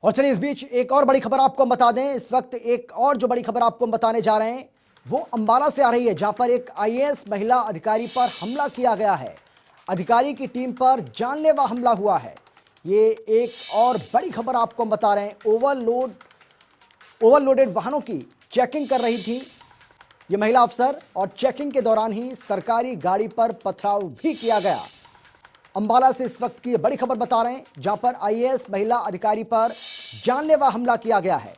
और चलिए इस बीच एक और बड़ी खबर आपको हम बता दें। इस वक्त एक और जो बड़ी खबर आपको हम बताने जा रहे हैं वो अंबाला से आ रही है, जहां पर एक आईएएस महिला अधिकारी पर हमला किया गया है। अधिकारी की टीम पर जानलेवा हमला हुआ है। ये एक और बड़ी खबर आपको हम बता रहे हैं। ओवरलोडेड वाहनों की चेकिंग कर रही थी ये महिला अफसर, और चेकिंग के दौरान ही सरकारी गाड़ी पर पथराव भी किया गया। अंबाला से इस वक्त की बड़ी खबर बता रहे हैं, जहां पर आईएएस महिला अधिकारी पर जानलेवा हमला किया गया है।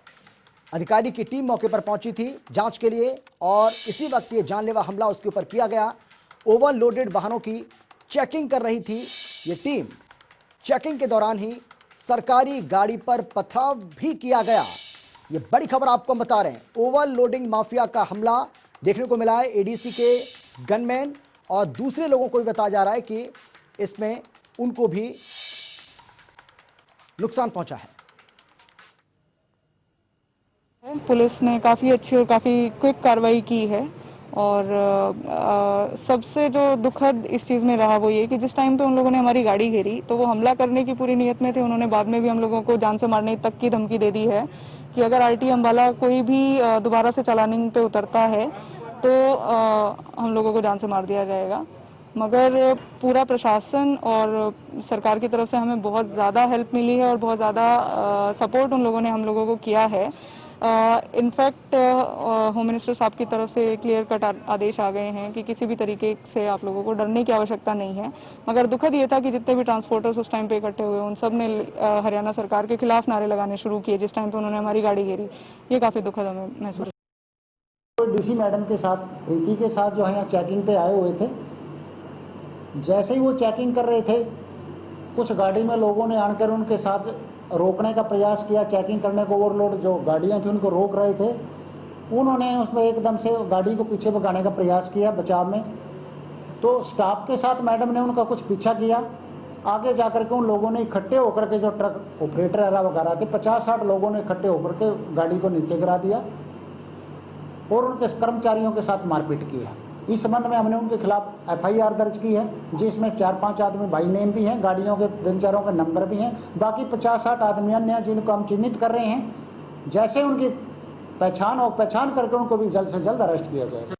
अधिकारी की टीम मौके पर पहुंची थी जांच के लिए, और इसी वक्त ये जानलेवा हमला उसके ऊपर किया गया। ओवरलोडेड वाहनों की चेकिंग कर रही थी ये टीम। चेकिंग के दौरान ही सरकारी गाड़ी पर पथराव भी किया गया। ये बड़ी खबर आपको हम बता रहे हैं। ओवरलोडिंग माफिया का हमला देखने को मिला है। एडीसी के गनमैन और दूसरे लोगों को भी बताया जा रहा है कि इसमें उनको भी नुकसान पहुंचा है। पुलिस ने काफ़ी अच्छी और काफ़ी क्विक कार्रवाई की है। और सबसे जो दुखद इस चीज़ में रहा वो ये कि जिस टाइम पे उन लोगों ने हमारी गाड़ी घेरी तो वो हमला करने की पूरी नीयत में थे। उन्होंने बाद में भी हम लोगों को जान से मारने तक की धमकी दे दी है कि अगर आरटी अंबाला कोई भी दोबारा से चालानिंग पे उतरता है तो हम लोगों को जान से मार दिया जाएगा। मगर पूरा प्रशासन और सरकार की तरफ से हमें बहुत ज़्यादा हेल्प मिली है और बहुत ज़्यादा सपोर्ट उन लोगों ने हम लोगों को किया है। इनफैक्ट होम मिनिस्टर साहब की तरफ से क्लियर कट आदेश आ गए हैं कि किसी भी तरीके से आप लोगों को डरने की आवश्यकता नहीं है। मगर दुखद ये था कि जितने भी ट्रांसपोर्टर्स उस टाइम पे इकट्ठे हुए उन सब ने हरियाणा सरकार के खिलाफ नारे लगाने शुरू किए जिस टाइम पे उन्होंने हमारी गाड़ी घेरी। ये काफ़ी दुखद हमें महसूस। डीसी मैडम के साथ, प्रीति के साथ जो है यहाँ चेकिंग पे आए हुए थे। जैसे ही वो चेकिंग कर रहे थे, कुछ गाड़ी में लोगों ने आकर उनके साथ रोकने का प्रयास किया। चेकिंग करने को ओवरलोड जो गाड़ियाँ थी उनको रोक रहे थे। उन्होंने उसमें एकदम से गाड़ी को पीछे भगाने का प्रयास किया बचाव में। तो स्टाफ के साथ मैडम ने उनका कुछ पीछा किया। आगे जाकर के उन लोगों ने इकट्ठे होकर के, जो ट्रक ऑपरेटर वगैरह थे, 50-60 लोगों ने इकट्ठे होकर के गाड़ी को नीचे गिरा दिया और उनके कर्मचारियों के साथ मारपीट की है। इस संबंध में हमने उनके खिलाफ एफआईआर दर्ज की है, जिसमें 4-5 आदमी बाई नेम भी हैं, गाड़ियों के 3-4 के नंबर भी हैं। बाकी 50-60 आदमी अन्य हैं जिनको हम चिन्हित कर रहे हैं। जैसे उनकी पहचान करके उनको भी जल्द से जल्द अरेस्ट किया जाएगा।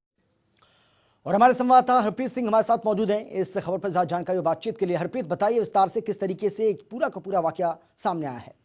और हमारे संवाददाता हरप्रीत सिंह हमारे साथ मौजूद हैं इस खबर पर ज्यादा जानकारी और बातचीत के लिए। हरप्रीत, बताइए विस्तार से किस तरीके से एक पूरा का पूरा वाकया सामने आया है।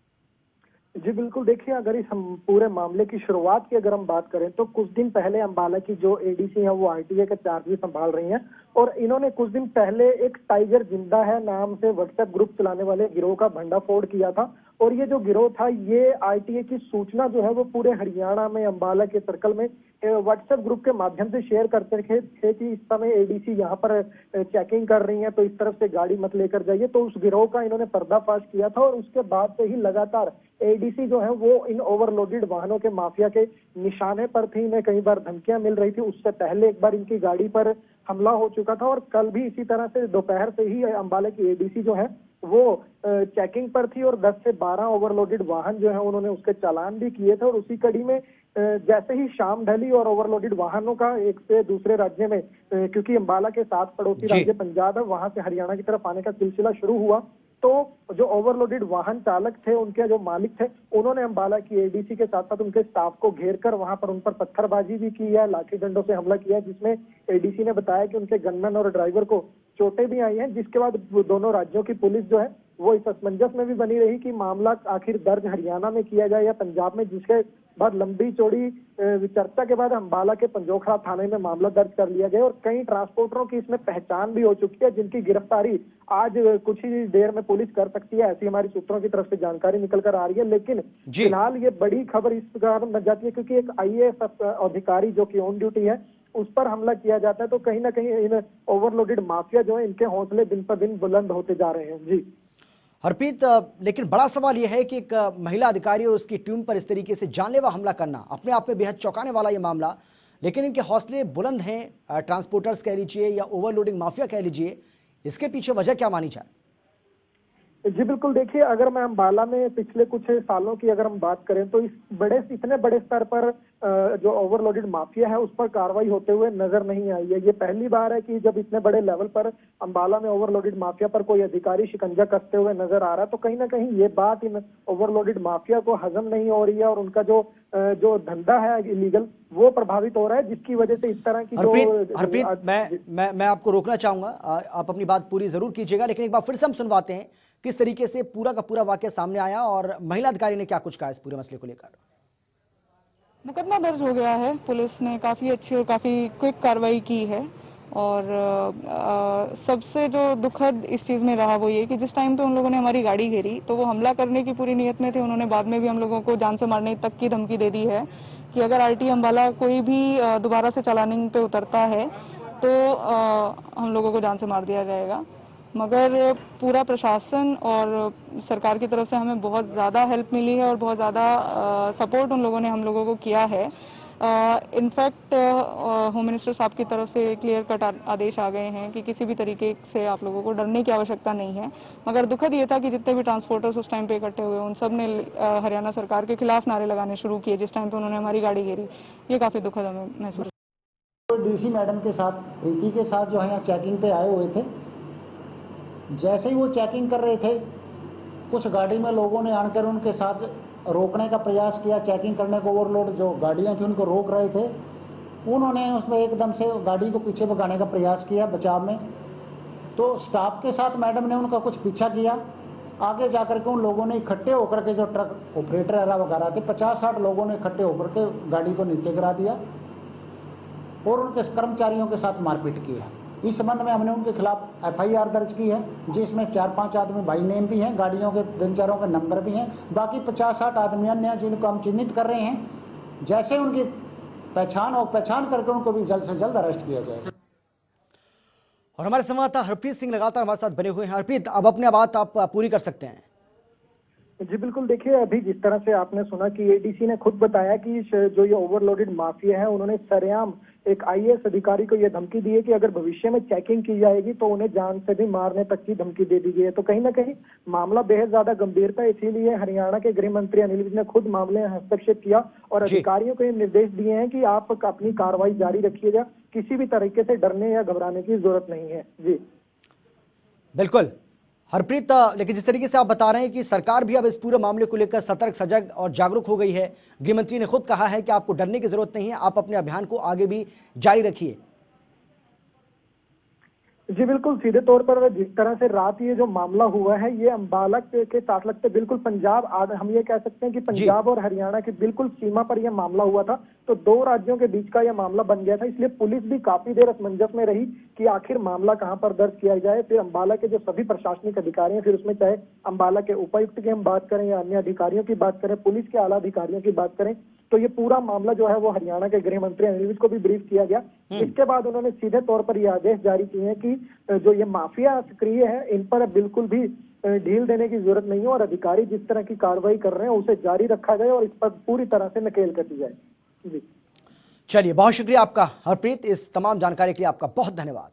जी बिल्कुल, देखिए अगर इस हम पूरे मामले की शुरुआत की अगर हम बात करें तो कुछ दिन पहले अंबाला की जो एडीसी है वो आरटीए का चार्ज भी संभाल रही हैं, और इन्होंने कुछ दिन पहले एक टाइगर जिंदा है नाम से व्हाट्सएप ग्रुप चलाने वाले गिरोह का भंडाफोड़ किया था। और ये जो गिरोह था, ये आरटीए की सूचना जो है वो पूरे हरियाणा में अंबाला के सर्कल में व्हाट्सएप ग्रुप के माध्यम से शेयर करते थे कि इस समय एडीसी यहाँ पर चेकिंग कर रही है तो इस तरफ से गाड़ी मत लेकर जाइए। तो उस गिरोह का इन्होंने पर्दाफाश किया था, और उसके बाद से ही लगातार एडीसी जो है वो इन ओवरलोडेड वाहनों के माफिया के निशाने पर थी। इन्हें कई बार धमकियां मिल रही थी। उससे पहले एक बार इनकी गाड़ी पर हमला हो चुका था, और कल भी इसी तरह से दोपहर से ही अंबाला की एडीसी जो है वो चेकिंग पर थी, और 10 से 12 ओवरलोडेड वाहन जो है उन्होंने उसके चालान भी किए थे। और उसी कड़ी में जैसे ही शाम ढली और ओवरलोडेड वाहनों का एक से दूसरे राज्य में, क्योंकि अंबाला के साथ पड़ोसी राज्य पंजाब है, वहां से हरियाणा की तरफ आने का सिलसिला शुरू हुआ, तो जो ओवरलोडेड वाहन चालक थे, उनके जो मालिक थे, उन्होंने अंबाला की एडीसी के साथ साथ उनके स्टाफ को घेर कर वहां पर उन पर पत्थरबाजी भी की है, लाठी डंडों से हमला किया है, जिसमें एडीसी ने बताया कि उनके गनमैन और ड्राइवर को चोटें भी आई हैं। जिसके बाद दोनों राज्यों की पुलिस जो है वो इस असमंजस में भी बनी रही कि मामला आखिर दर्ज हरियाणा में किया जाए या पंजाब में, जिसके बाद लंबी चौड़ी चर्चा के बाद अंबाला के पंजोखड़ा थाने में मामला दर्ज कर लिया गया, और कई ट्रांसपोर्टरों की इसमें पहचान भी हो चुकी है, जिनकी गिरफ्तारी आज कुछ ही देर में पुलिस कर सकती है, ऐसी हमारी सूत्रों की तरफ से जानकारी निकल कर आ रही है। लेकिन फिलहाल ये बड़ी खबर इस कारण बन जाती है क्योंकि एक आईएएस अधिकारी जो कि ऑन ड्यूटी है उस पर हमला किया जाता है, तो कहीं ना कहीं इन ओवरलोडेड माफिया जो है इनके हौसले दिन पर दिन बुलंद होते जा रहे हैं। जी हरप्रीत, लेकिन बड़ा सवाल यह है कि एक महिला अधिकारी और उसकी टीम पर इस तरीके से जानलेवा हमला करना अपने आप में बेहद चौंकाने वाला ये मामला, लेकिन इनके हौसले बुलंद हैं, ट्रांसपोर्टर्स कह लीजिए या ओवरलोडिंग माफिया कह लीजिए, इसके पीछे वजह क्या मानी जाए? जी बिल्कुल, देखिए अगर मैं अम्बाला में पिछले कुछ सालों की अगर हम बात करें तो इतने बड़े स्तर पर जो ओवरलोडेड माफिया है उस पर कार्रवाई होते हुए नजर नहीं आई है। ये पहली बार है कि जब इतने बड़े लेवल पर अम्बाला में ओवरलोडेड माफिया पर कोई अधिकारी शिकंजा कसते हुए नजर आ रहा है। तो कहीं ना कहीं ये बात इन ओवरलोडेड माफिया को हजम नहीं हो रही है और उनका जो धंधा है इलीगल वो प्रभावित हो रहा है, जिसकी वजह से इस तरह की हरप्रीत, मैं आपको रोकना चाहूंगा। आप अपनी बात पूरी जरूर कीजिएगा, लेकिन एक बार फिर से हम सुनवाते हैं किस तरीके से पूरा का पूरा वाकया सामने आया और महिला अधिकारी ने क्या कुछ कहा इस पूरे मसले को लेकर। मुकदमा दर्ज हो गया है, पुलिस ने काफ़ी अच्छी और काफ़ी क्विक कार्रवाई की है। और सबसे जो दुखद इस चीज़ में रहा वो ये कि जिस टाइम पे उन लोगों ने हमारी गाड़ी घेरी तो वो हमला करने की पूरी नीयत में थे। उन्होंने बाद में भी हम लोगों को जान से मारने तक की धमकी दे दी है कि अगर आरटी अम्बाला कोई भी दोबारा से चालानिंग पे उतरता है तो हम लोगों को जान से मार दिया जाएगा। मगर पूरा प्रशासन और सरकार की तरफ से हमें बहुत ज़्यादा हेल्प मिली है और बहुत ज़्यादा सपोर्ट उन लोगों ने हम लोगों को किया है। इनफैक्ट होम मिनिस्टर साहब की तरफ से क्लियर कट आदेश आ गए हैं कि किसी भी तरीके से आप लोगों को डरने की आवश्यकता नहीं है। मगर दुखद ये था कि जितने भी ट्रांसपोर्टर्स उस टाइम पे इकट्ठे हुए उन सब ने हरियाणा सरकार के खिलाफ नारे लगाने शुरू किए जिस टाइम पे उन्होंने हमारी गाड़ी घेरी। ये काफ़ी दुखद हमें महसूस। डीसी मैडम के साथ, प्रीति के साथ जो है यहाँ चेकिंग पे आए हुए थे। जैसे ही वो चेकिंग कर रहे थे कुछ गाड़ी में लोगों ने आकर उनके साथ रोकने का प्रयास किया। चेकिंग करने को ओवरलोड जो गाड़ियां थी उनको रोक रहे थे। उन्होंने उसमें एकदम से गाड़ी को पीछे भगाने का प्रयास किया बचाव में। तो स्टाफ के साथ मैडम ने उनका कुछ पीछा किया। आगे जाकर के उन लोगों ने इकट्ठे होकर के जो ट्रक ऑपरेटर वगैरह थे 50-60 लोगों ने इकट्ठे होकर के गाड़ी को नीचे गिरा दिया और उनके कर्मचारियों के साथ मारपीट की है। इस संबंध में हमने उनके खिलाफ एफआईआर दर्ज की है जिसमें 4-5 आदमी बाई नेम भी हैं, गाड़ियों के 3-4 के नंबर भी हैं। बाकी 50-60 आदमी अन्य हैं जिनको हम चिन्हित कर रहे हैं। जैसे उनकी पहचान करके उनको भी जल्द से जल्द अरेस्ट किया जाएगा। और हमारे संवाददाता हरप्रीत सिंह लगातार हमारे साथ बने हुए हैं। हरप्रीत, अब अपने बात आप पूरी कर सकते हैं। जी बिल्कुल, देखिए अभी जिस तरह से आपने सुना कि एडीसी ने खुद बताया कि जो ये ओवरलोडेड माफिया है उन्होंने सरेआम एक आईएएस अधिकारी को ये धमकी दी है कि अगर भविष्य में चेकिंग की जाएगी तो उन्हें जान से भी मारने तक की धमकी दे दी गई है। तो कहीं ना कहीं मामला बेहद ज्यादा गंभीर था, इसीलिए हरियाणा के गृह मंत्री अनिल विज ने खुद मामले में हस्तक्षेप किया और अधिकारियों को ये निर्देश दिए हैं कि आप अपनी कार्रवाई जारी रखिएगा, किसी भी तरीके से डरने या घबराने की जरूरत नहीं है। जी बिल्कुल हरप्रीत, लेकिन जिस तरीके से आप बता रहे हैं कि सरकार भी अब इस पूरे मामले को लेकर सतर्क, सजग और जागरूक हो गई है। गृहमंत्री ने खुद कहा है कि आपको डरने की जरूरत नहीं है, आप अपने अभियान को आगे भी जारी रखिए। जी बिल्कुल, सीधे तौर पर जिस तरह से रात ये जो मामला हुआ है ये अम्बाला के साथ लगते बिल्कुल पंजाब, हम ये कह सकते हैं कि पंजाब और हरियाणा की बिल्कुल सीमा पर यह मामला हुआ था। तो दो राज्यों के बीच का यह मामला बन गया था, इसलिए पुलिस भी काफी देर असमंजस में रही कि आखिर मामला कहां पर दर्ज किया जाए। फिर अम्बाला के जो सभी प्रशासनिक अधिकारी हैं, फिर उसमें चाहे अम्बाला के उपायुक्त की हम बात करें या अन्य अधिकारियों की बात करें, पुलिस के आला अधिकारियों की बात करें, तो ये पूरा मामला जो है वो हरियाणा के गृह मंत्री अनिल विज को भी ब्रीफ किया गया। इसके बाद उन्होंने सीधे तौर पर ये आदेश जारी किए हैं कि जो ये माफिया सक्रिय है इन पर बिल्कुल भी ढील देने की जरूरत नहीं है और अधिकारी जिस तरह की कार्रवाई कर रहे हैं उसे जारी रखा जाए और इस पर पूरी तरह से नकेल कसी जाए। जी चलिए, बहुत शुक्रिया आपका हरप्रीत, इस तमाम जानकारी के लिए आपका बहुत धन्यवाद।